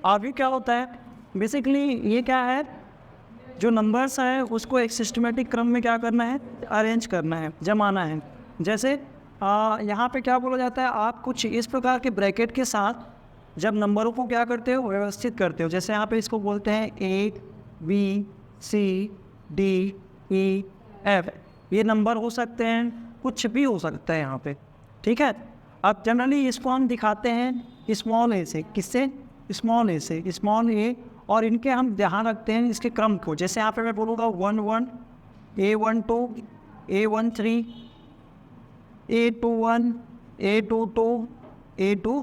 अभी क्या होता है बेसिकली, ये क्या है, जो नंबर्स है उसको एक सिस्टमेटिक क्रम में क्या करना है, अरेंज करना है, जमाना है। जैसे यहाँ पे क्या बोला जाता है, आप कुछ इस प्रकार के ब्रैकेट के साथ जब नंबरों को क्या करते हो, व्यवस्थित करते हो। जैसे यहाँ पे इसको बोलते हैं A B C D E F. ये नंबर हो सकते हैं, कुछ भी हो सकता है यहाँ पे, ठीक है। अब जनरली इसको हम दिखाते हैं स्मॉल ए से। किससे? स्मॉल ए से, स्मॉल ए। और इनके हम ध्यान रखते हैं इसके क्रम को। जैसे यहाँ पे मैं बोलूँगा 1 1, A 1 2, A 1 3, A 2 1, A 2 2, A 2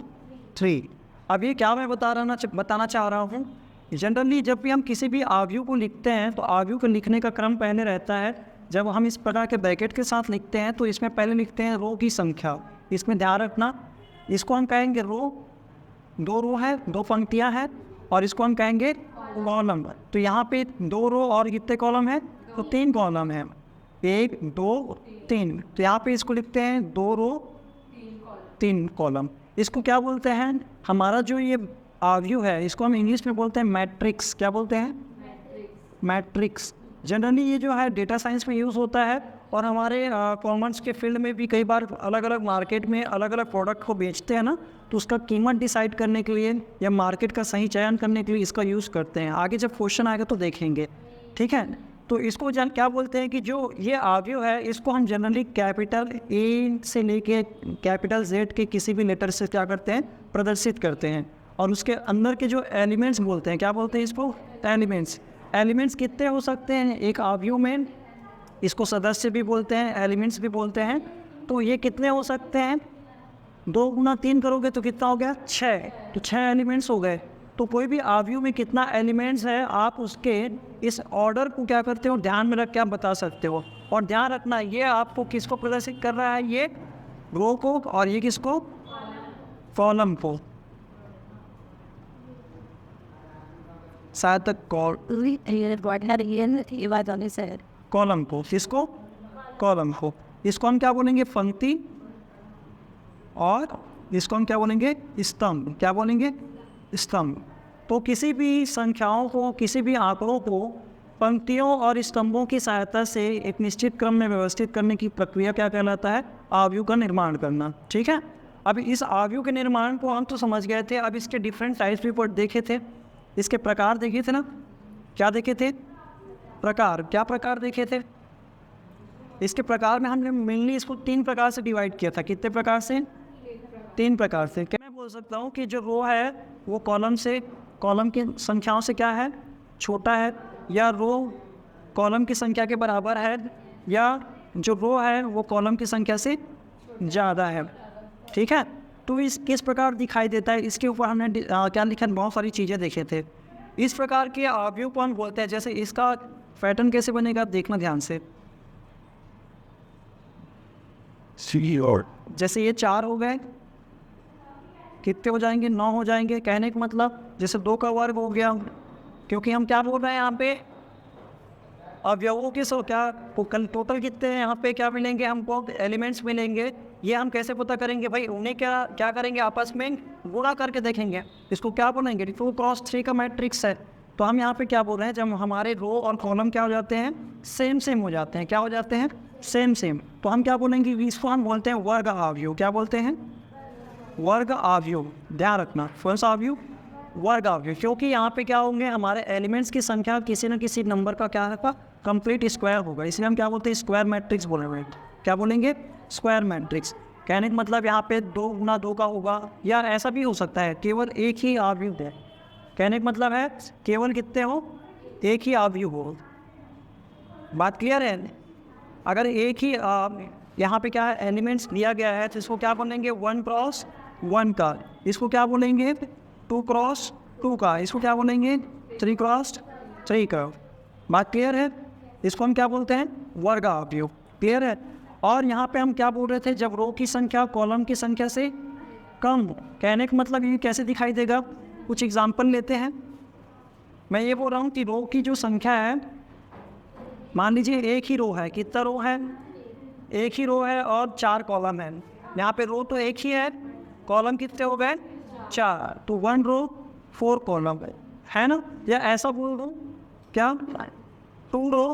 3। अब ये क्या मैं बताना चाह रहा हूँ, जनरली जब भी हम किसी भी आव्यूह को लिखते हैं तो आव्यूह को लिखने का क्रम पहले रहता है। जब हम इस प्रकार के ब्रैकेट के साथ लिखते हैं तो इसमें पहले लिखते हैं रो की संख्या। इसमें ध्यान रखना, इसको हम कहेंगे रो, 2 रो है, 2 पंक्तियां हैं, और इसको हम कहेंगे कॉलम। तो यहाँ पे 2 रो और कितने कॉलम है, तो 3 कॉलम है, 1 2 3। तो यहाँ पे इसको लिखते हैं 2 रो 3 कॉलम। इसको क्या बोलते हैं, हमारा जो ये आव्यूह है इसको हम इंग्लिश में बोलते हैं मैट्रिक्स। क्या बोलते हैं? मैट्रिक्स। जनरली ये जो है डेटा साइंस में यूज़ होता है, और हमारे कॉमर्स के फील्ड में भी कई बार अलग अलग मार्केट में अलग अलग प्रोडक्ट को बेचते हैं ना, तो उसका कीमत डिसाइड करने के लिए या मार्केट का सही चयन करने के लिए इसका यूज़ करते हैं। आगे जब क्वेश्चन आएगा तो देखेंगे, ठीक है। तो इसको क्या बोलते हैं कि जो ये आव्यूह है इसको हम जनरली कैपिटल ए से लेके कैपिटल जेड के किसी भी लेटर से क्या करते हैं, प्रदर्शित करते हैं। और उसके अंदर के जो एलिमेंट्स बोलते हैं, क्या बोलते हैं इसको, एलिमेंट्स। एलिमेंट्स कितने हो सकते हैं एक आव्यूह में, इसको सदस्य भी बोलते हैं, एलिमेंट्स भी बोलते हैं। तो ये कितने हो सकते हैं, 2 गुना 3 करोगे तो कितना हो गया, 6। तो 6 एलिमेंट्स हो गए। तो कोई भी आव्यूह में कितना एलिमेंट्स है आप उसके इस ऑर्डर को क्या करते हो, ध्यान में रख के आप बता सकते हो। और ध्यान रखना ये आपको किसको प्रदर्शित कर रहा है, ये रो को, और ये किसको, कॉलम को। शायद तक कॉलम को, किसको, कॉलम को। इसको हम क्या बोलेंगे, पंक्ति, और इसको हम क्या बोलेंगे, स्तंभ। क्या बोलेंगे, स्तंभ। तो किसी भी संख्याओं को, किसी भी आंकड़ों को पंक्तियों और स्तंभों की सहायता से एक निश्चित क्रम में व्यवस्थित करने की प्रक्रिया क्या कहलाता है, आव्यूह का निर्माण करना, ठीक है। अब इस आव्यूह के निर्माण को हम तो समझ गए थे। अब इसके डिफरेंट टाइप्स भी देखे थे, इसके प्रकार देखे थे ना। क्या देखे थे, प्रकार। क्या प्रकार देखे थे, इसके प्रकार में हमने मेनली इसको 3 प्रकार से डिवाइड किया था। कितने प्रकार से, 3 प्रकार से। क्या मैं बोल सकता हूँ कि जो रो है वो कॉलम की संख्याओं से क्या है, छोटा है, या रो कॉलम की संख्या के बराबर है, या जो रो है वो कॉलम की संख्या से ज़्यादा है, ठीक है। तो इस किस प्रकार दिखाई देता है, इसके ऊपर हमने क्या लिखा, बहुत सारी चीज़ें देखे थे। इस प्रकार के आव्यूह को हम बोलते हैं। जैसे इसका पैटर्न कैसे बनेगा, देखना ध्यान से। जैसे ये 4 हो गए, कितने हो जाएंगे, 9 हो जाएंगे। कहने का मतलब जैसे 2 का वर्ग हो गया, क्योंकि हम क्या बोल रहे हैं यहाँ पे, अवयवों के कल टोटल कितने हैं यहाँ पे, क्या मिलेंगे हमको, एलिमेंट्स मिलेंगे। ये हम कैसे पता करेंगे भाई, उन्हें क्या करेंगे, आपस में गुणा करके देखेंगे। इसको क्या बोलेंगे, 2 क्रॉस 3 का मैट्रिक्स है। तो हम यहाँ पे क्या बोल रहे हैं, जब हमारे रो और कॉलम क्या हो जाते हैं, सेम हो जाते हैं। क्या हो जाते हैं, सेम। तो हम क्या बोलेंगे, इसको हम बोलते हैं वर्ग आव्यूह। क्या बोलते हैं, वर्ग आव्यूह। ध्यान रखना, कौन सा आव्यूह, वर्ग आव्यूह। क्योंकि यहाँ पे क्या होंगे, हमारे एलिमेंट्स की संख्या किसी न किसी नंबर का क्या होगा, कंप्लीट स्क्वायर होगा। इसलिए हम क्या बोलते हैं, स्क्वायर मैट्रिक्स बोलेंगे। क्या बोलेंगे, स्क्वायर मैट्रिक्स। कहने का मतलब यहाँ पे 2 गुना 2 का होगा, या ऐसा भी हो सकता है केवल एक ही आव्यूह है। कहने का मतलब है केवल कितने हो, एक ही आव्यूह हो। बात क्लियर है। अगर एक ही यहाँ पे क्या है, एलिमेंट्स दिया गया है, तो इसको क्या बोलेंगे, 1 क्रॉस 1 का। इसको क्या बोलेंगे, 2 क्रॉस 2 का। इसको क्या बोलेंगे, 3 क्रॉस 3 का। बात क्लियर है। इसको हम क्या बोलते हैं, वर्ग आव्यूह। क्लियर है। और यहाँ पे हम क्या बोल रहे थे, जब रो की संख्या कॉलम की संख्या से कम। कहने का मतलब ये कैसे दिखाई देगा, कुछ एग्जाम्पल लेते हैं। मैं ये बोल रहा हूँ कि रो की जो संख्या है, मान लीजिए एक ही रो है, कितना रो है, एक ही रो है और 4 कॉलम है। यहाँ पे रो तो एक ही है, कॉलम कितने हो गए, 4। तो 1 रो 4 कॉलम है ना, या ऐसा बोल दो क्या 2 रो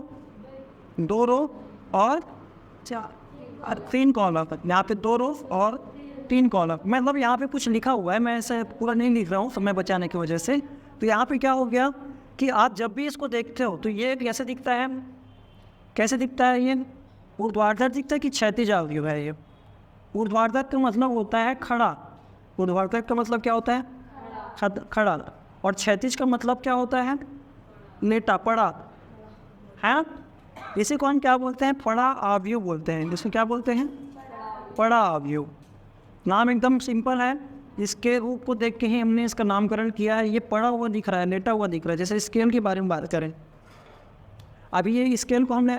2 रो और 3 कॉलम, यहाँ पे 2 रो और 3 कॉलम। मतलब यहाँ पे कुछ लिखा हुआ है, मैं ऐसे पूरा नहीं लिख रहा हूँ समय बचाने की वजह से। तो यहाँ पे क्या हो गया कि आप जब भी इसको देखते हो तो ये कैसे दिखता है, कैसे दिखता है, ये ऊर्ध्वाधर दिखता है कि क्षैतिज अवयव है। ये ऊर्ध्वाधर का मतलब होता है खड़ा, ऊर्ध्वाधर का मतलब क्या होता है खड़ा, और क्षैतिज का मतलब क्या होता है लेटा पड़ा है। इसी को हम क्या बोलते हैं, पड़ा अवयव बोलते हैं। इसको क्या बोलते हैं, पड़ा अवयव। नाम एकदम सिंपल है, इसके रूप को देख के ही हमने इसका नामकरण किया है। ये पड़ा हुआ दिख रहा है, लेटा हुआ दिख रहा है। जैसे स्केल के बारे में बात करें, अभी ये स्केल को हमने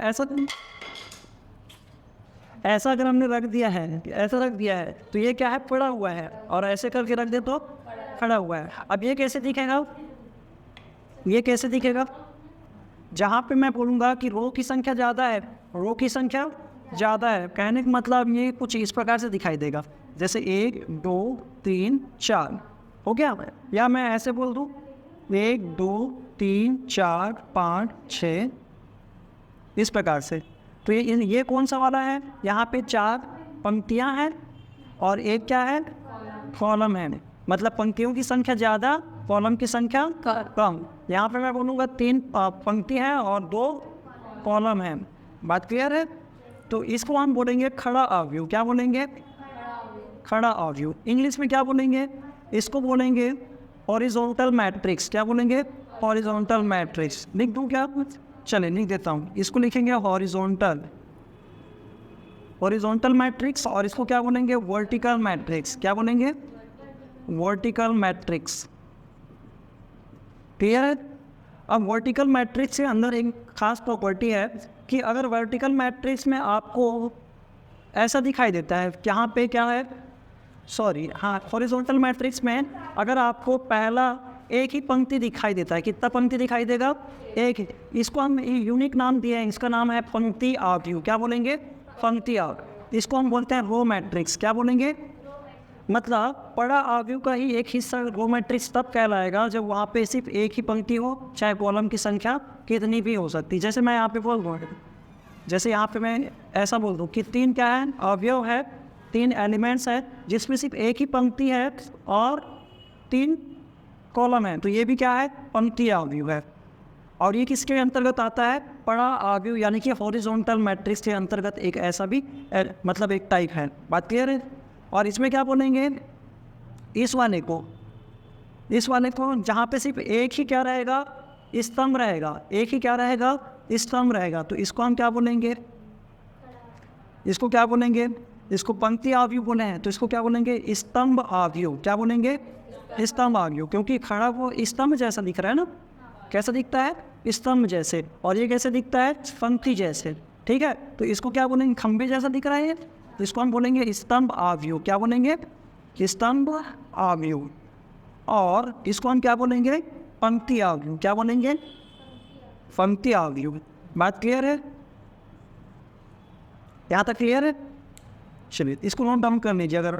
ऐसा अगर हमने रख दिया है, ऐसा रख दिया है, तो ये क्या है पड़ा हुआ है, और ऐसे करके रख दे तो खड़ा हुआ है। अब ये कैसे दिखेगा, ये कैसे दिखेगा, जहाँ पे मैं बोलूँगा कि रो की संख्या ज़्यादा है, रो की संख्या ज़्यादा है, कहने का मतलब ये कुछ इस प्रकार से दिखाई देगा, जैसे 1 2 3 4 हो गया। या मैं ऐसे बोल दूँ 1 2 3 4 5 6 इस प्रकार से। तो ये कौन सा वाला है, यहाँ पे 4 पंक्तियाँ हैं और एक क्या है कॉलम है। मतलब पंक्तियों की संख्या ज़्यादा, कॉलम की संख्या कम। यहाँ पे मैं बोलूँगा 3 पंक्ति हैं और 2 कॉलम हैं। बात क्लियर है। तो इसको हम बोलेंगे खड़ा अवयव। क्या बोलेंगे, खड़ा अवयव। इंग्लिश में क्या बोलेंगे, इसको बोलेंगे हॉरिजॉन्टल मैट्रिक्स। क्या बोलेंगे, हॉरिजॉन्टल मैट्रिक्स। लिख दूँ क्या, चले लिख देता हूँ। इसको लिखेंगे हॉरिजॉन्टल, हॉरिजॉन्टल मैट्रिक्स। और इसको क्या बोलेंगे, वर्टिकल मैट्रिक्स। क्या बोलेंगे, वर्टिकल मैट्रिक्स। क्लियर है। अब वर्टिकल मैट्रिक्स के अंदर एक खास प्रॉपर्टी है कि अगर वर्टिकल मैट्रिक्स में आपको ऐसा दिखाई देता है, यहाँ पे क्या है, सॉरी हाँ, हॉरिजॉन्टल मैट्रिक्स में अगर आपको पहला एक ही पंक्ति दिखाई देता है, कितना पंक्ति दिखाई देगा, एक ही। इसको हम यूनिक नाम दिए हैं, इसका नाम है पंक्ति अवयव। क्या बोलेंगे, पंक्ति अवयव। इसको हम बोलते हैं रो मैट्रिक्स। क्या बोलेंगे, मतलब पड़ा अवयव का ही एक हिस्सा रो मैट्रिक्स तब कहलाएगा जब वहाँ पे सिर्फ एक ही पंक्ति हो, चाहे कॉलम की संख्या कितनी भी हो सकती। जैसे मैं यहाँ पे बोल दूँ, जैसे यहाँ पे मैं ऐसा बोल दूँ कि 3 क्या है, अवयव है, 3 एलिमेंट्स है, जिसमें सिर्फ एक ही पंक्ति है और 3 कॉलम है, तो ये भी क्या है, पंक्ति अवयव है। और ये किसके अंतर्गत आता है, पड़ा अवयव, यानी कि हॉरिजॉन्टल मैट्रिक्स के अंतर्गत एक ऐसा भी मतलब एक टाइप है। बात क्लियर है। और इसमें क्या बोलेंगे, इस वाले को जहाँ पे सिर्फ एक ही क्या रहेगा, स्तंभ रहेगा, एक ही क्या रहेगा, स्तंभ रहेगा, तो इसको हम क्या बोलेंगे, इसको क्या बोलेंगे, इसको पंक्ति अवयव बोले हैं, तो इसको क्या बोलेंगे, स्तंभ अवयव। क्या बोलेंगे, स्तंभ अवयव, क्योंकि खड़ा वो स्तंभ जैसा दिख रहा है ना। कैसा दिखता है, स्तंभ जैसे। और ये कैसे दिखता है, पंक्ति जैसे। ठीक है, तो इसको क्या बोलेंगे, खंभे जैसा दिख रहा है, तो इसको हम बोलेंगे स्तंभ अवयव। क्या बोलेंगे, स्तंभ अवयव। और इसको हम क्या बोलेंगे, पंक्ति अवयव। क्या बोलेंगे, पंक्ति अवयव। बात क्लियर है, यहाँ तक क्लियर है। चलिए इसको नोट डाउन कर लीजिए अगर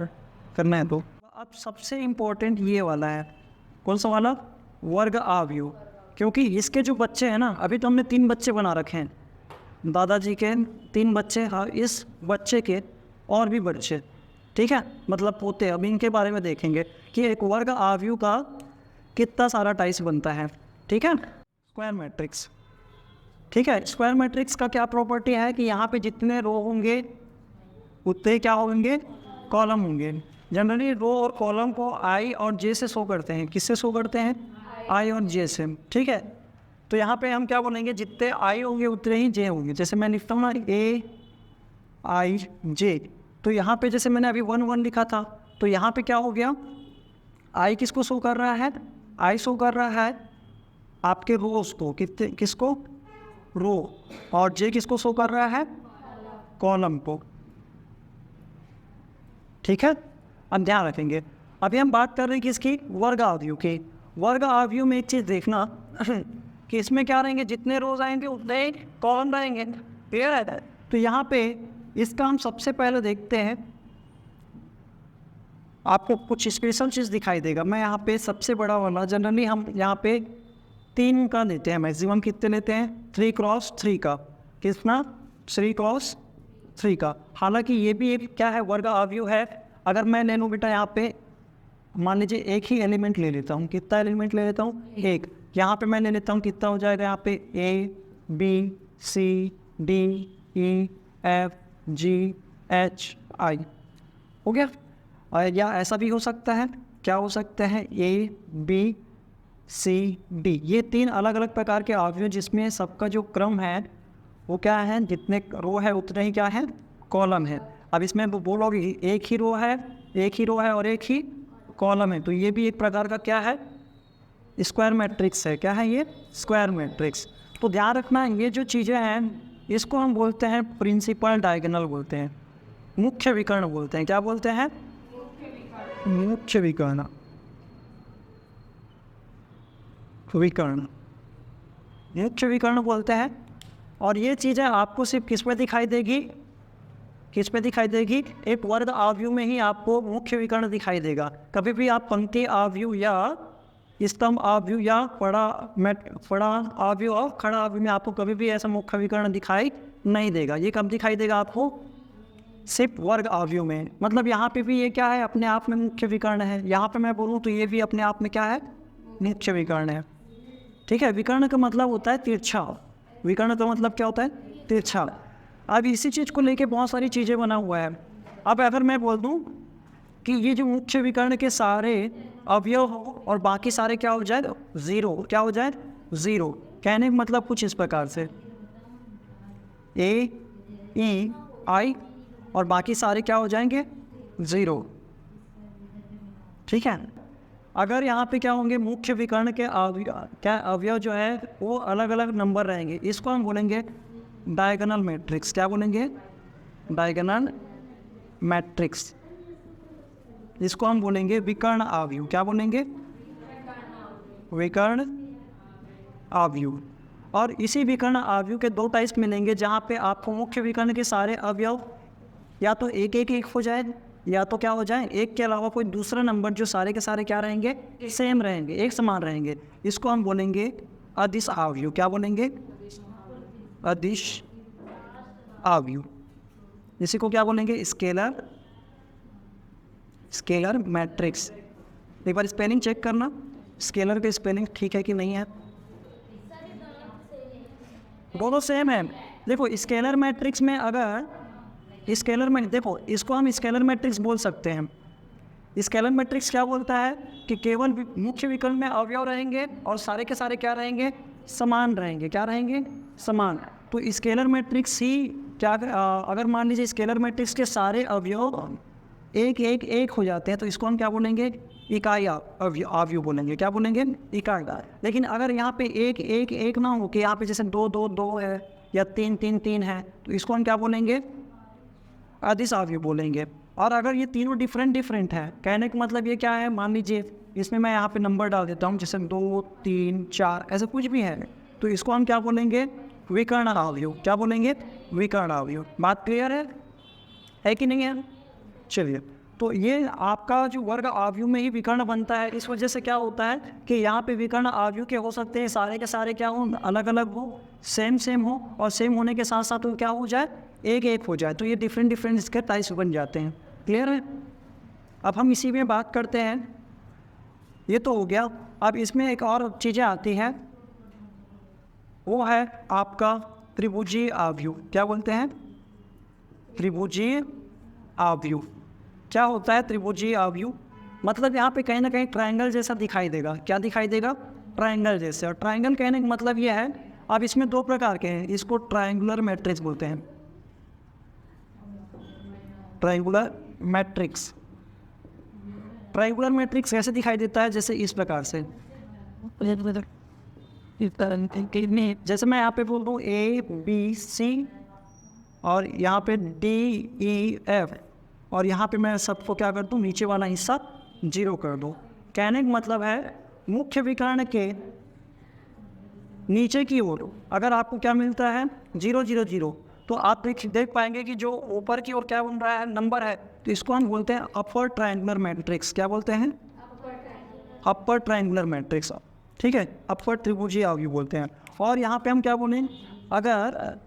करना है तो। अब सबसे इम्पोर्टेंट ये वाला है, कौन सा वाला, वर्ग अवयव। क्योंकि इसके जो बच्चे हैं ना, अभी तो हमने 3 बच्चे बना रखे हैं, दादाजी के 3 बच्चे, हाँ इस बच्चे के और भी बच्चे, ठीक है, मतलब पोते। अब इनके बारे में देखेंगे कि एक वर्ग अवयव का कितना सारा टाइप्स बनता है। ठीक है, स्क्वायर मैट्रिक्स। ठीक है, स्क्वायर मैट्रिक्स का क्या प्रॉपर्टी है कि यहाँ पे जितने रो होंगे उतने क्या होंगे, कॉलम होंगे। जनरली रो और कॉलम को आई और जे से शो करते हैं। किससे शो करते हैं, आई और जे से। ठीक है, तो यहाँ पे हम क्या बोलेंगे, जितने आई होंगे उतने ही जे होंगे। जैसे मैं लिखता हूँ ना ए आई जे, तो यहाँ पे जैसे मैंने अभी 1 1 लिखा था, तो यहाँ पे क्या हो गया, आई किसको शो कर रहा है, आई शो कर रहा है आपके रोज को, कितने, किसको, रो। और जे किसको शो कर रहा है, कॉलम को। ठीक है, अब ध्यान रखेंगे। अभी हम बात कर रहे हैं किसकी, वर्ग अवयव की। वर्ग अवयव में एक चीज़ देखना कि इसमें क्या रहेंगे, जितने रोज आएंगे उतने ही कॉलम रहेंगे। क्लियर है। तो यहाँ पे इसका हम सबसे पहले देखते हैं आपको कुछ स्पेशल चीज़ दिखाई देगा। मैं यहाँ पे सबसे बड़ा वाला, जनरली हम यहाँ पे 3 का लेते हैं, मैक्सिमम कितने लेते हैं 3x3 का, कितना 3x3 का। हालांकि ये भी एक क्या है, वर्ग अवयव है। अगर मैं ले लूँ बेटा यहाँ पे मान लीजिए एक ही एलिमेंट ले लेता हूँ, कितना एलिमेंट ले लेता हूँ, एक। यहाँ पे मैं ले लेता हूँ, कितना हो जाएगा यहाँ पे A B C D E F G H I, हो गया। और या ऐसा भी हो सकता है, क्या हो सकता है A B C D, ये 3 अलग अलग प्रकार के अवयव जिसमें सबका जो क्रम है वो क्या है, जितने रो है उतने ही क्या है, कॉलम है। अब इसमें वो बोलोगे एक ही रो है, एक ही रो है और एक ही कॉलम है, तो ये भी एक प्रकार का क्या है, स्क्वायर मैट्रिक्स है। क्या है ये, स्क्वायर मैट्रिक्स। तो ध्यान रखना ये जो चीज़ें हैं इसको हम बोलते हैं प्रिंसिपल डायगोनल बोलते हैं, मुख्य विकर्ण बोलते हैं। क्या बोलते हैं, मुख्य विकर्ण, विकर्ण, मुख्य विकर्ण बोलते हैं। और ये चीज़ें आपको सिर्फ किस में दिखाई देगी, किस पे दिखाई देगी, एक वर्ग अवयव में ही आपको मुख्य विकर्ण दिखाई देगा। कभी भी आप पंक्ति अवयव या स्तंभ अवयव या पड़ा अवयव और खड़ा अवयव में आपको कभी भी ऐसा मुख्य विकर्ण दिखाई नहीं देगा। ये कब दिखाई देगा आपको, सिर्फ वर्ग अवयव में। मतलब यहाँ पे भी ये क्या है, अपने आप में मुख्य विकर्ण है। यहाँ पे मैं बोलूँ तो ये भी अपने आप में क्या है, मुख्य विकर्ण है। ठीक है, विकर्ण का मतलब होता है तिरछा, विकर्ण का मतलब क्या होता है, तिरछा। अब इसी चीज़ को लेके बहुत सारी चीज़ें बना हुआ है। अब अगर मैं बोल दूँ कि ये जो मुख्य विकर्ण के सारे अवयव हो और बाकी सारे क्या हो जाए, ज़ीरो, क्या हो जाए, ज़ीरो। कहने का मतलब कुछ इस प्रकार से A E I और बाकी सारे क्या हो जाएंगे, ज़ीरो। ठीक है। अगर यहाँ पे क्या होंगे, मुख्य विकर्ण के अवयव जो है वो अलग अलग नंबर रहेंगे, इसको हम बोलेंगे डायगोनल मैट्रिक्स। क्या बोलेंगे, डायगोनल मैट्रिक्स। इसको हम बोलेंगे विकर्ण अवयव। क्या बोलेंगे, विकर्ण अवयव। और इसी विकर्ण अवयव के 2 टाइप्स मिलेंगे, जहाँ पे आपको मुख्य विकर्ण के सारे अवयव या तो एक एक एक हो जाए, या तो क्या हो जाए, एक के अलावा कोई दूसरा नंबर जो सारे के सारे क्या रहेंगे, सेम रहेंगे, एक समान रहेंगे। इसको हम बोलेंगे अदिश अवयव। क्या बोलेंगे, अदिश अवयव। इसी को क्या बोलेंगे, स्केलर, स्केलर मैट्रिक्स। एक बार स्पेलिंग चेक करना, स्केलर के स्पेलिंग ठीक है कि नहीं है, दोनों सेम है। देखो स्केलर मैट्रिक्स में, अगर स्केलर में देखो, इसको हम स्केलर मैट्रिक्स बोल सकते हैं। स्केलर मैट्रिक्स क्या बोलता है कि केवल मुख्य विकर्ण में अवयव रहेंगे और सारे के सारे क्या रहेंगे, समान रहेंगे। क्या रहेंगे, समान। तो स्केलर मैट्रिक्स ही क्या, अगर मान लीजिए स्केलर मैट्रिक्स के सारे अवयव एक एक एक हो जाते हैं तो इसको हम क्या बोलेंगे, इकाई अवयव बोलेंगे। क्या बोलेंगे, इकाई। लेकिन अगर यहाँ पे एक एक एक ना हो, कि यहाँ पे जैसे 2 2 2 है या 3 3 3 है, तो इसको हम क्या बोलेंगे, अदिश अवयव बोलेंगे। और अगर ये तीनों डिफरेंट है, कहने का मतलब ये क्या है, मान लीजिए इसमें मैं यहाँ पे नंबर डाल देता हूँ, जैसे 2 3 4 ऐसा कुछ भी है, तो इसको हम क्या बोलेंगे, विकर्ण अवयव। क्या बोलेंगे, विकर्ण अवयव। बात क्लियर है कि नहीं है। चलिए, तो ये आपका जो वर्ग अवयव में ही विकर्ण बनता है। इस वजह से क्या होता है कि यहाँ पे विकर्ण अवयव के हो सकते हैं सारे के सारे क्या हो, अलग अलग हो, सेम हो, और सेम होने के साथ साथ वो क्या हो जाए, एक एक हो जाए। तो ये डिफरेंट इसके टाइप्स बन जाते हैं। क्लियर है। अब हम इसी में बात करते हैं, ये तो हो गया। अब इसमें एक और चीज़ें आती हैं, वो है आपका त्रिभुजीय अवयव। क्या बोलते हैं, त्रिभुजीय अवयव। क्या होता है त्रिभुजीय अवयव, मतलब यहाँ पे कहीं ना कहीं ट्रायंगल जैसा दिखाई देगा। क्या दिखाई देगा, ट्रायंगल जैसे। और ट्रायंगल कहने का मतलब ये है, अब इसमें 2 प्रकार के हैं, इसको ट्रायंगुलर मैट्रिक्स बोलते हैं। ट्रायंगुलर मैट्रिक्स, ट्रायंगुलर मैट्रिक्स कैसे दिखाई देता है, जैसे इस प्रकार से। जैसे मैं यहाँ पे बोल दूँ ABC और यहाँ पे DEF, और यहाँ पे मैं सबको क्या कर दूँ, नीचे वाला हिस्सा 0 कर दूँ। कहने का मतलब है मुख्य विकर्ण के नीचे की ओर अगर आपको क्या मिलता है, 0 0 0, तो आप देख पाएंगे कि जो ऊपर की ओर क्या बन रहा है, नंबर है, तो इसको हम बोलते हैं अपर ट्रायंगुलर मैट्रिक्स। क्या बोलते हैं? Upper triangular matrix. ठीक है, अपर त्रिभुजीय अवयव बोलते हैं। और यहाँ पे हम क्या बोलें, अगर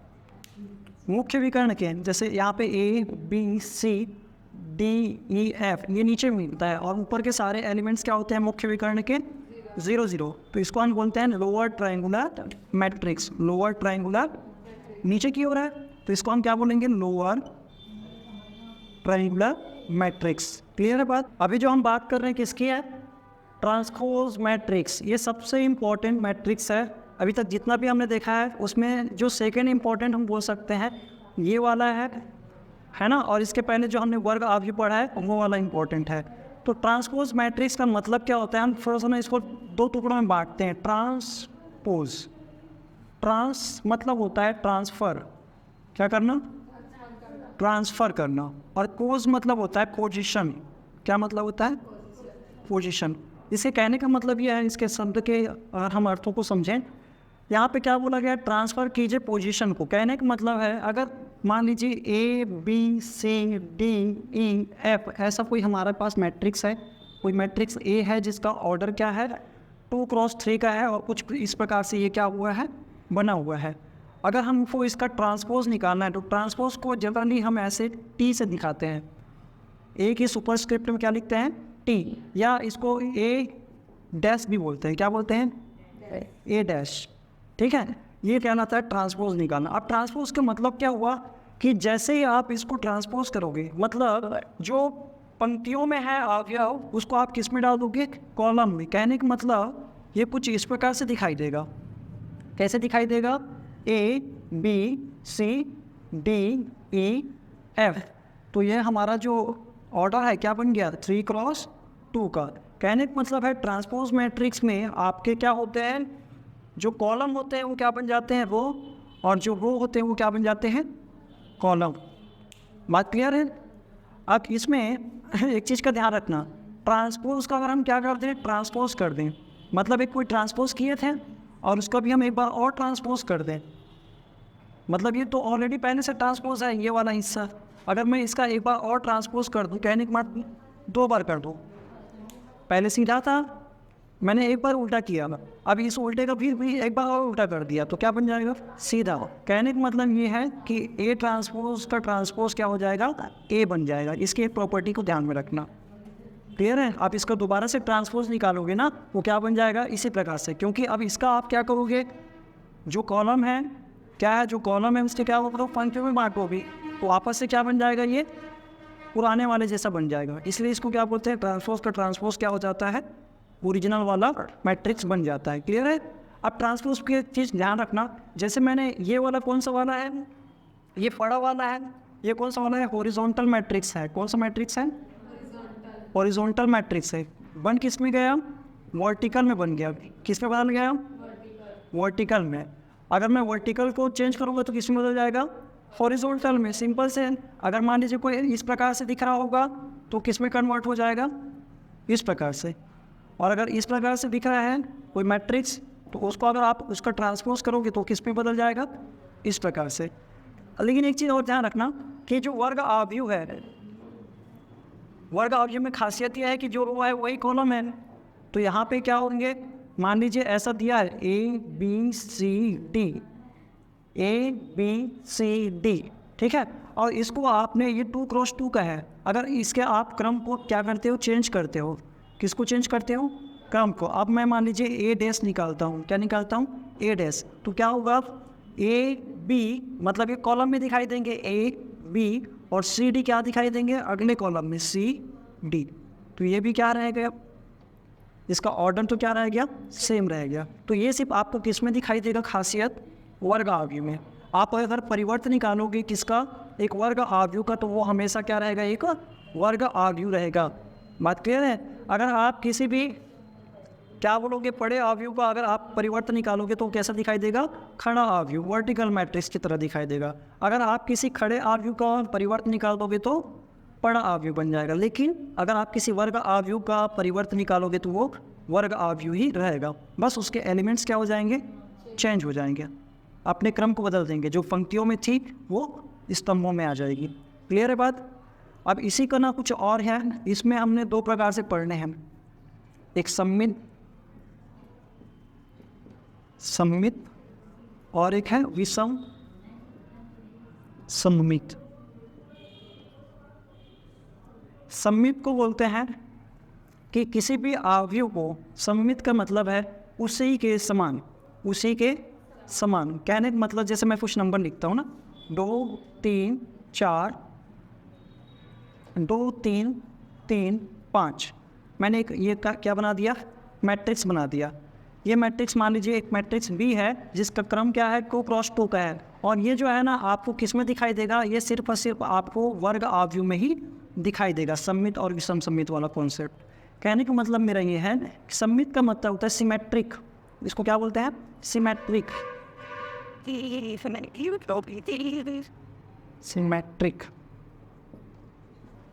मुख्य विकर्ण के जैसे यहाँ पे A B C D E F ये नीचे मिलता है और ऊपर के सारे एलिमेंट्स क्या होते हैं मुख्य विकर्ण के 0 0, तो इसको हम बोलते हैं lower triangular matrix. Lower triangular नीचे की ओर है तो इसको हम क्या बोलेंगे, लोअर ट्रायंगुलर मैट्रिक्स। क्लियर है बात? अभी जो हम बात कर रहे हैं किसकी है, ट्रांसपोज मैट्रिक्स। ये सबसे इम्पॉर्टेंट मैट्रिक्स है अभी तक जितना भी हमने देखा है, उसमें जो सेकेंड इम्पॉर्टेंट हम बोल सकते हैं ये वाला है ना, और इसके पहले जो हमने वर्ग अवयव पढ़ा है वो वाला इम्पॉर्टेंट है। तो ट्रांसपोज मैट्रिक्स का मतलब क्या होता है, हम थोड़ा सा इसको 2 टुकड़ों में बांटते हैं। ट्रांसपोज, ट्रांस मतलब होता है ट्रांसफ़र, क्या करना, ट्रांसफ़र करना, और पोज मतलब होता है पोजीशन। क्या मतलब होता है, पोजीशन। इसके कहने का मतलब ये है, इसके शब्द के अगर हम अर्थों को समझें, यहाँ पे क्या बोला गया, ट्रांसफ़र कीजिए पोजीशन को। कहने का मतलब है अगर मान लीजिए A B C D E F ऐसा कोई हमारे पास मैट्रिक्स है, कोई मैट्रिक्स ए है जिसका ऑर्डर क्या है 2×3 का है और कुछ इस प्रकार से ये क्या हुआ है, बना हुआ है। अगर हमको इसका ट्रांसपोज निकालना है तो ट्रांसपोज को जनरली हम ऐसे टी से दिखाते हैं। ए की सुपरस्क्रिप्ट में क्या लिखते हैं, टी, या इसको ए डैश भी बोलते हैं। क्या बोलते हैं, ए डैश। ठीक है, ये कहलाता है ट्रांसपोज निकालना। अब ट्रांसपोज का मतलब क्या हुआ कि जैसे ही आप इसको ट्रांसपोज करोगे, मतलब जो पंक्तियों में है अवयव उसको आप किस में डाल दोगे, कॉलम में। कहने का मतलब ये कुछ इस प्रकार से दिखाई देगा। कैसे दिखाई देगा, A B C D E F, तो ये हमारा जो ऑर्डर है क्या बन गया, 3×2 का। कहने का मतलब है ट्रांसपोज मैट्रिक्स में आपके क्या होते हैं, जो कॉलम होते हैं वो क्या बन जाते हैं, रो, और जो रो होते हैं वो क्या बन जाते हैं, कॉलम। बात क्लियर है? अब इसमें एक चीज़ का ध्यान रखना, ट्रांसपोज का अगर हम क्या कर दें, ट्रांसपोज कर दें, मतलब एक कोई ट्रांसपोज किए थे और उसका भी हम एक बार और ट्रांसपोज कर दें, मतलब ये तो ऑलरेडी पहले से ट्रांसपोज है ये वाला हिस्सा। अगर मैं इसका एक बार और ट्रांसपोज कर दूं, कहने के मतलब 2 बार कर दूं, पहले सीधा था मैंने एक बार उल्टा किया, अब इस उल्टे का फिर भी एक बार और उल्टा कर दिया तो क्या बन जाएगा, सीधा। कहने का मतलब ये है कि ए ट्रांसपोज का ट्रांसपोज क्या हो जाएगा, ए बन जाएगा। इसकी एक प्रॉपर्टी को ध्यान में रखना। क्लियर है? आप इसका दोबारा से ट्रांसपोज निकालोगे ना, वो क्या बन जाएगा, इसी प्रकार से। क्योंकि अब इसका आप क्या करोगे, जो कॉलम है क्या है, जो कॉलम है उसके क्या होगा, पंक्तियों में बांटोगे तो आपस से क्या बन जाएगा, ये पुराने वाले जैसा बन जाएगा। इसलिए इसको क्या बोलते हैं, ट्रांसपोज का ट्रांसपोज क्या हो जाता है, ओरिजिनल वाला मैट्रिक्स बन जाता है। क्लियर है? अब ट्रांसपोज की चीज़ ध्यान रखना, जैसे मैंने ये वाला कौन सा वाला है, ये बड़ा वाला है, ये कौन सा वाला है, हॉरिजॉन्टल मैट्रिक्स है। कौन सा मैट्रिक्स है, हॉरिजॉन्टल मैट्रिक्स है। बन किस में गया, वर्टिकल में बन गया। किस में बदल गया, वर्टिकल में। अगर मैं वर्टिकल को चेंज करूँगा तो किस में बदल जाएगा, हॉरिजॉन्टल में। सिंपल से। अगर मान लीजिए कोई इस प्रकार से दिख रहा होगा तो किस में कन्वर्ट हो जाएगा, इस प्रकार से। और अगर इस प्रकार से दिख रहा है कोई मैट्रिक्स तो उसको अगर आप उसका ट्रांसपोज करोगे तो किस में बदल जाएगा, इस प्रकार से। लेकिन एक चीज़ और ध्यान रखना कि जो वर्ग अवयव है, वर्ग अवयव में खासियत यह है कि जो रो है वही कॉलम है। तो यहाँ पे क्या होंगे, मान लीजिए ऐसा दिया है A B C D, A B C D, ठीक है। और इसको आपने ये 2×2 का है, अगर इसके आप क्रम को क्या करते हो, चेंज करते हो। किसको चेंज करते हो, क्रम को। अब मैं मान लीजिए ए डैश निकालता हूँ, क्या निकालता हूँ, ए डैश, तो क्या होगा, ए बी मतलब ये कॉलम में दिखाई देंगे ए बी, और सी डी क्या दिखाई देंगे, अगले कॉलम में सी डी। तो ये भी क्या रह गया, इसका ऑर्डर तो क्या रह गया, सेम रह गया। तो ये सिर्फ आपको किस में दिखाई देगा, खासियत वर्ग अवयव में। आप अगर परिवर्तन निकालोगे किसका, एक वर्ग अवयव का, तो वो हमेशा क्या रहेगा, एक वर्ग अवयव रहेगा। बात क्लियर है? अगर आप किसी भी क्या बोलोगे, बड़े अवयव का अगर आप परिवर्तन निकालोगे तो कैसा दिखाई देगा, खड़ा अवयव, वर्टिकल मैट्रिक्स की तरह दिखाई देगा। अगर आप किसी खड़े अवयव का परिवर्तन निकाल दोगे तो बड़ा अवयव बन जाएगा। लेकिन अगर आप किसी वर्ग अवयव का परिवर्तन निकालोगे तो वो वर्ग अवयव ही रहेगा, बस उसके एलिमेंट्स क्या हो जाएंगे, चेंज हो जाएंगे। अपने क्रम को बदल देंगे, जो पंक्तियों में थी वो स्तंभों में आ जाएगी। क्लियर है बात? अब इसी का ना कुछ और है, इसमें हमने दो प्रकार से पढ़ने हैं, एक सम्मित और एक है विषम सम्मित। सम्मित को बोलते हैं कि किसी भी अवयव को, सम्मित का मतलब है उसी के समान, उसी के समान। कहने का मतलब जैसे मैं कुछ नंबर लिखता हूँ ना, 2 3 4, 2 3 3 5, मैंने एक ये क्या बना दिया, मैट्रिक्स बना दिया। ये मैट्रिक्स मान लीजिए एक मैट्रिक्स बी है जिसका क्रम क्या है, 2 क्रॉस 2 का है। और ये जो है ना आपको किस में दिखाई देगा, ये सिर्फ और सिर्फ आपको वर्ग अवयव में ही दिखाई देगा, सम्मित और विषम सम्मित वाला कॉन्सेप्ट। कहने का मतलब मेरा ये है कि सम्मित का मतलब होता है सिमेट्रिक, इसको क्या बोलते हैं, सिमेट्रिक। सिमेट्रिक,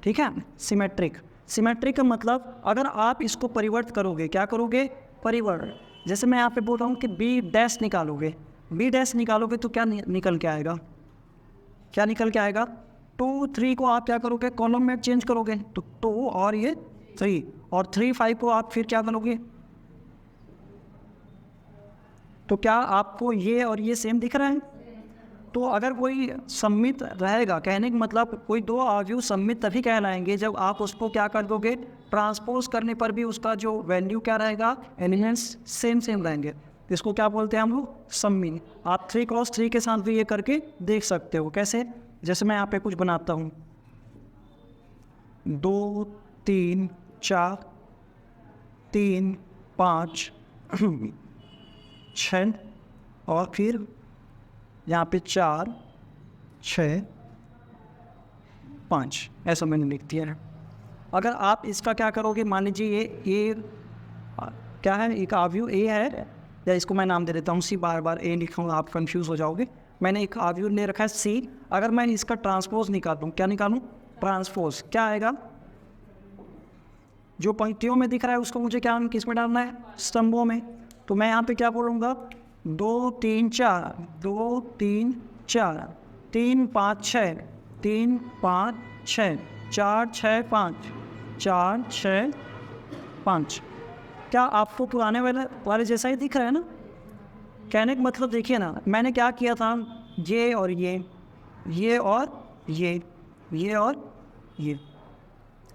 ठीक है, सिमेट्रिक। सिमेट्रिक का मतलब अगर आप इसको परिवर्त करोगे, क्या करोगे, परिवर्त। जैसे मैं यहाँ पे बोल रहा हूँ कि बी डैश निकालोगे, बी डैश निकालोगे तो क्या निकल के आएगा, क्या निकल के आएगा, 2 3 को आप क्या करोगे, कॉलम में चेंज करोगे तो 2 और ये 3, और 3 5 को आप फिर क्या करोगे, तो क्या आपको ये और ये सेम दिख रहा है। तो अगर कोई सम्मित रहेगा, कहने का मतलब कोई दो अवयव सम्मित तभी कहलाएंगे जब आप उसको क्या कर दोगे, ट्रांसपोज करने पर भी उसका जो वैल्यू क्या रहेगा, एलिमेंट्स सेम रहेंगे। इसको क्या बोलते हैं हम लोग, सम्मित। आप 3 क्रॉस 3 के साथ भी ये करके देख सकते हो। कैसे, जैसे मैं यहाँ पे कुछ बनाता हूँ, 2 3 4 3 5 6 और फिर यहाँ पे 4 6 5, ऐसा मैंने लिख दिया है। अगर आप इसका क्या करोगे, मान लीजिए ये क्या है, एक अवयव ए है, या इसको मैं नाम दे देता हूँ सी, बार ए लिखूँगा आप कंफ्यूज हो जाओगे। मैंने एक अवयव ले रखा है सी, अगर मैं इसका ट्रांसपोज निकालूँ, क्या निकालूँ, ट्रांसपोज, क्या आएगा, जो पंक्तियों में दिख रहा है उसको मुझे क्या किस में डालना है, स्तंभों में। तो मैं यहाँ पे क्या बोलूँगा, 2 3 4 2 3 4 3 5 6 3 5 6 4 6 5 4 6 5। क्या आपको पुराने वाले जैसा ही दिख रहा है ना। कहने का मतलब देखिए ना, मैंने क्या किया था, ये और ये और ये और ये,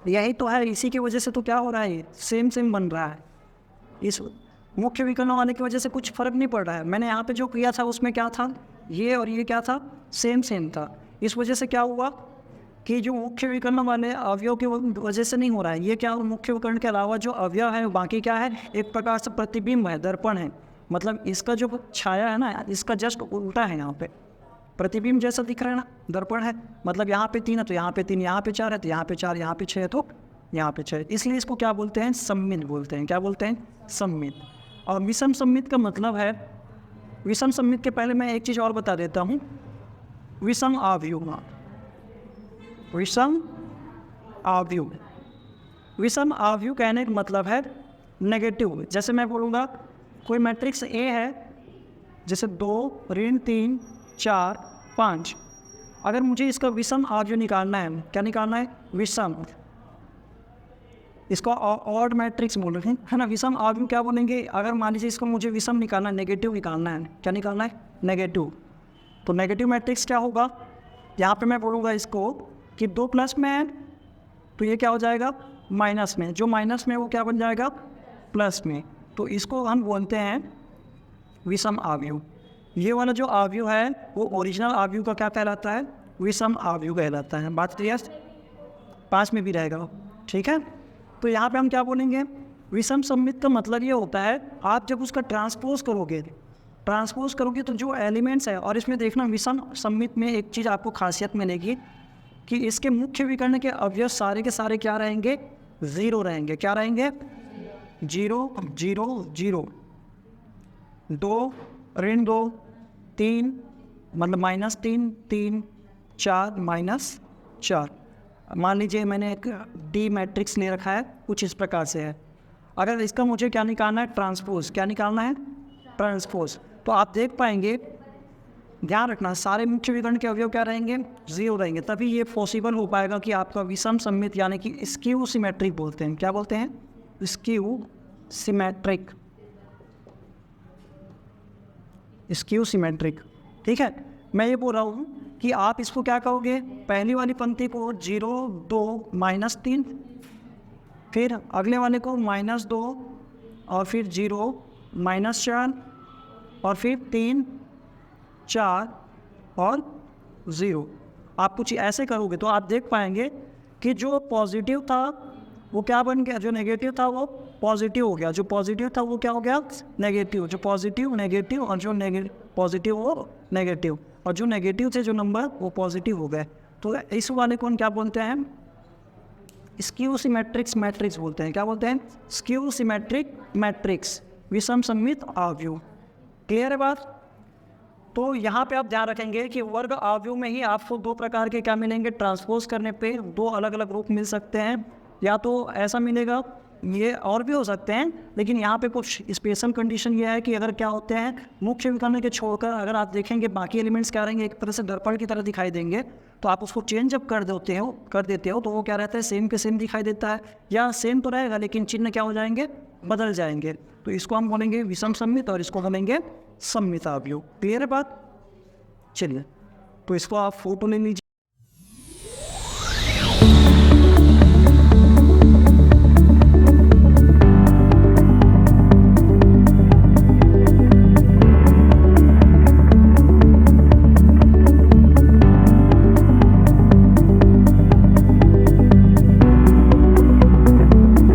यही तो है। इसी की वजह से तो क्या हो रहा है, ये सेम बन रहा है। इस मुख्य विकर्ण आने की वजह से कुछ फर्क नहीं पड़ रहा है। मैंने यहाँ पे जो किया था उसमें क्या था, ये और ये क्या था, सेम था। इस वजह से क्या हुआ कि जो मुख्य विकर्ण वाले अवयव की वजह से नहीं हो रहा है, ये क्या, मुख्य विकर्ण के अलावा जो अवयव है बाकी क्या है, एक प्रकार से प्रतिबिंब है, दर्पण है। मतलब इसका जो छाया है ना, इसका जस्ट उल्टा है, यहाँ पे प्रतिबिंब जैसा दिख रहा है ना, दर्पण है। मतलब यहाँ पे 3 है तो यहाँ पे 3, यहाँ पे 4 है तो यहाँ पे 4, यहाँ पे 6 है तो यहाँ पे 6। इसलिए इसको क्या बोलते हैं, सम्मित बोलते हैं। क्या बोलते हैं, सम्मित। और विषम सम्मित का मतलब है, विषम सम्मित के पहले मैं एक चीज़ और बता देता हूँ, विषम अवयव, विषम अवयव, विषम अवयव कहने का मतलब है नेगेटिव। जैसे मैं बोलूँगा कोई मैट्रिक्स ए है, जैसे 2 ऋण 3 4 5, अगर मुझे इसका विषम अवयव निकालना है, क्या निकालना है, विषम, इसको ऑड मैट्रिक्स बोल रहे हैं, है ना। विषम अवयव क्या बोलेंगे, अगर मान लीजिए इसको मुझे विषम निकालना है, नेगेटिव निकालना है, क्या निकालना है, नेगेटिव। तो नेगेटिव मैट्रिक्स क्या होगा, यहाँ पे मैं बोलूँगा इसको कि 2 प्लस में है तो ये क्या हो जाएगा, माइनस में, जो माइनस में वो क्या बन जाएगा, प्लस में। तो इसको हम बोलते हैं विषम अवयव। ये वाला जो अवयव है वो ओरिजिनल अवयव का क्या कहलाता है, विषम अवयव कहलाता है। बात क्लियर, 5 में भी रहेगा, ठीक है। तो यहाँ पे हम क्या बोलेंगे, विषम सम्मित का मतलब ये होता है, आप जब उसका ट्रांसपोज करोगे तो जो एलिमेंट्स है, और इसमें देखना विषम सम्मित में एक चीज़ आपको खासियत मिलेगी कि इसके मुख्य विकर्ण के अवयव सारे के सारे क्या रहेंगे, 0 रहेंगे। क्या रहेंगे, 0 0 0, 2 ऋण 2 3, मतलब -3 3 4 -4। मान लीजिए मैंने एक डी मैट्रिक्स ले रखा है, कुछ इस प्रकार से है। अगर इसका मुझे क्या निकालना है, ट्रांसपोज, क्या निकालना है, ट्रांसपोज। तो आप देख पाएंगे ध्यान रखना सारे मुख्य विकर्ण के अवयव क्या रहेंगे, 0 रहेंगे, तभी ये पॉसिबल हो पाएगा कि आपका विषम सममित यानी कि स्क्यू सिमेट्रिक बोलते हैं। क्या बोलते हैं? Skew symmetric, skew symmetric. ठीक है, मैं ये बोल रहा हूँ कि आप इसको क्या कहोगे, पहली वाली पंक्ति को 0, 2, -3, फिर अगले वाले को -2 और फिर 0, -4 और फिर 3, 4 और 0। आप कुछ ऐसे करोगे तो आप देख पाएंगे कि जो पॉजिटिव था वो क्या बन गया, जो नेगेटिव था वो पॉजिटिव हो गया, जो पॉजिटिव था वो क्या हो गया, नेगेटिव, जो पॉजिटिव नेगेटिव और जो पॉजिटिव वो नेगेटिव, और जो नेगेटिव थे जो नंबर वो पॉजिटिव हो गए। तो इस वाले को हम क्या बोलते हैं, स्क्यू सिमेट्रिक्स मैट्रिक्स बोलते हैं। क्या बोलते हैं? स्क्यू सिमेट्रिक मैट्रिक्स, विषम सममित अवयव। क्लियर है बात? तो यहाँ पे आप ध्यान रखेंगे कि वर्ग अवयव में ही आपको 2 प्रकार के क्या मिलेंगे, ट्रांसपोज करने पे 2 अलग अलग रूप मिल सकते हैं। या तो ऐसा मिलेगा, ये और भी हो सकते हैं, लेकिन यहाँ पे कुछ स्पेशल कंडीशन ये है कि अगर क्या होते हैं, मुख्य विकर्ण के छोड़कर अगर आप देखेंगे बाकी एलिमेंट्स क्या रहेंगे, एक तरह से दर्पण की तरह दिखाई देंगे। तो आप उसको चेंज जब कर देते हो तो वो क्या रहता है, सेम के सेम दिखाई देता है, या सेम तो रहेगा लेकिन चिन्ह क्या हो जाएंगे, बदल जाएंगे। तो इसको हम बोलेंगे विषम सममित और इसको बोलेंगे सममित अवयव। क्लियर है बात? चलिए, तो इसको आप फोटो ले लीजिए।